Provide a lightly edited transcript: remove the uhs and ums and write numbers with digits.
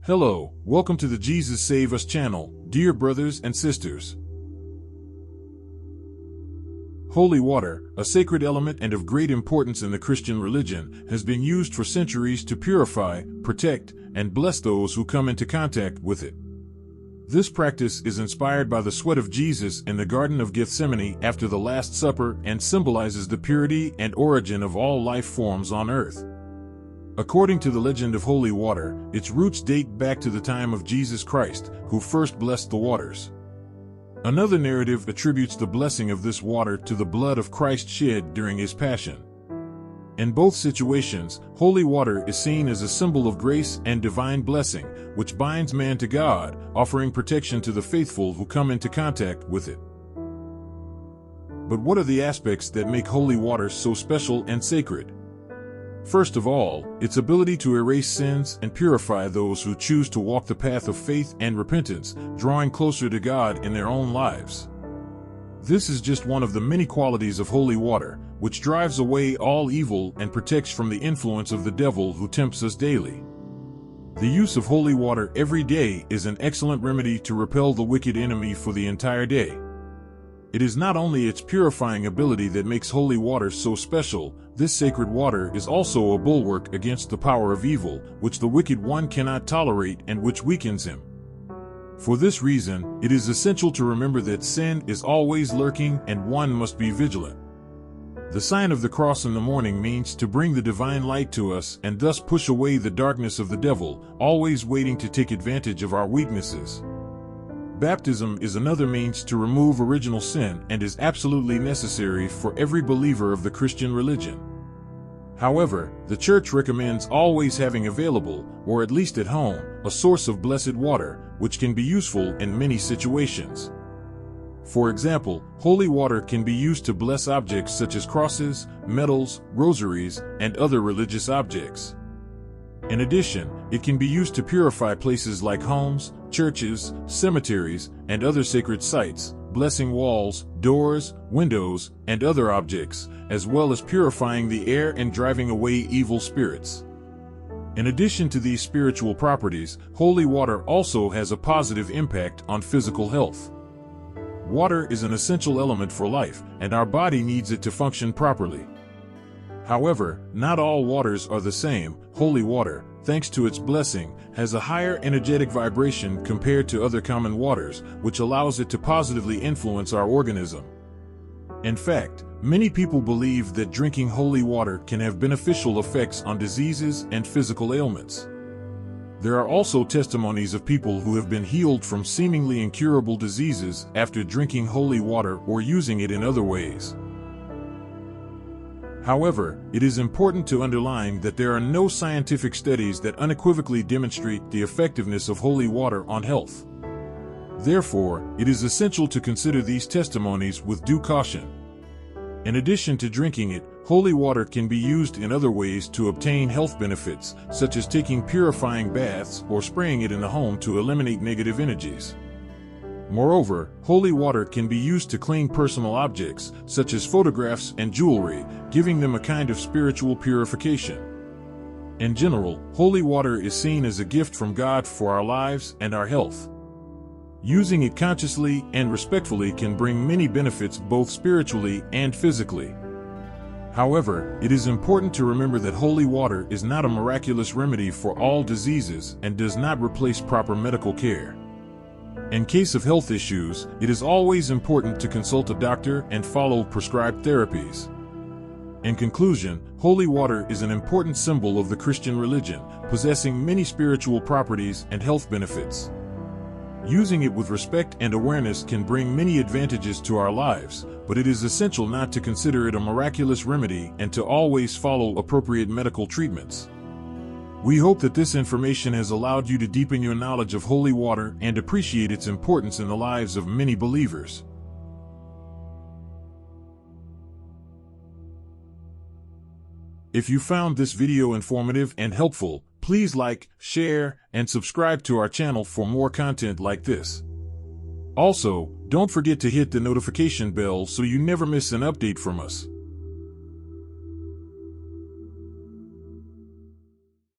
Hello, welcome to the Jesus Save Us channel, dear brothers and sisters. Holy water, a sacred element and of great importance in the Christian religion, has been used for centuries to purify, protect, and bless those who come into contact with it. This practice is inspired by the sweat of Jesus in the Garden of Gethsemane after the Last Supper and symbolizes the purity and origin of all life forms on earth. According to the legend of holy water, its roots date back to the time of Jesus Christ, who first blessed the waters. Another narrative attributes the blessing of this water to the blood of Christ shed during his passion. In both situations, holy water is seen as a symbol of grace and divine blessing, which binds man to God, offering protection to the faithful who come into contact with it. But what are the aspects that make holy water so special and sacred? First of all, its ability to erase sins and purify those who choose to walk the path of faith and repentance, drawing closer to God in their own lives. This is just one of the many qualities of holy water, which drives away all evil and protects from the influence of the devil who tempts us daily. The use of holy water every day is an excellent remedy to repel the wicked enemy for the entire day. It is not only its purifying ability that makes holy water so special, this sacred water is also a bulwark against the power of evil, which the wicked one cannot tolerate and which weakens him. For this reason, it is essential to remember that sin is always lurking and one must be vigilant. The sign of the cross in the morning means to bring the divine light to us and thus push away the darkness of the devil, always waiting to take advantage of our weaknesses. Baptism is another means to remove original sin and is absolutely necessary for every believer of the Christian religion. However, the Church recommends always having available, or at least at home, a source of blessed water, which can be useful in many situations. For example, holy water can be used to bless objects such as crosses, medals, rosaries, and other religious objects. In addition, it can be used to purify places like homes, churches, cemeteries, and other sacred sites, blessing walls, doors, windows, and other objects, as well as purifying the air and driving away evil spirits. In addition to these spiritual properties, holy water also has a positive impact on physical health. Water is an essential element for life, and our body needs it to function properly. However, not all waters are the same. Holy water, thanks to its blessing, has a higher energetic vibration compared to other common waters, which allows it to positively influence our organism. In fact, many people believe that drinking holy water can have beneficial effects on diseases and physical ailments. There are also testimonies of people who have been healed from seemingly incurable diseases after drinking holy water or using it in other ways. However, it is important to underline that there are no scientific studies that unequivocally demonstrate the effectiveness of holy water on health. Therefore, it is essential to consider these testimonies with due caution. In addition to drinking it, holy water can be used in other ways to obtain health benefits, such as taking purifying baths or spraying it in the home to eliminate negative energies. Moreover, holy water can be used to clean personal objects, such as photographs and jewelry, giving them a kind of spiritual purification. In general, holy water is seen as a gift from God for our lives and our health. Using it consciously and respectfully can bring many benefits both spiritually and physically. However, it is important to remember that holy water is not a miraculous remedy for all diseases and does not replace proper medical care. In case of health issues, it is always important to consult a doctor and follow prescribed therapies. In conclusion, holy water is an important symbol of the Christian religion, possessing many spiritual properties and health benefits. Using it with respect and awareness can bring many advantages to our lives, but it is essential not to consider it a miraculous remedy and to always follow appropriate medical treatments. We hope that this information has allowed you to deepen your knowledge of holy water and appreciate its importance in the lives of many believers. If you found this video informative and helpful, please like, share, and subscribe to our channel for more content like this. Also, don't forget to hit the notification bell so you never miss an update from us.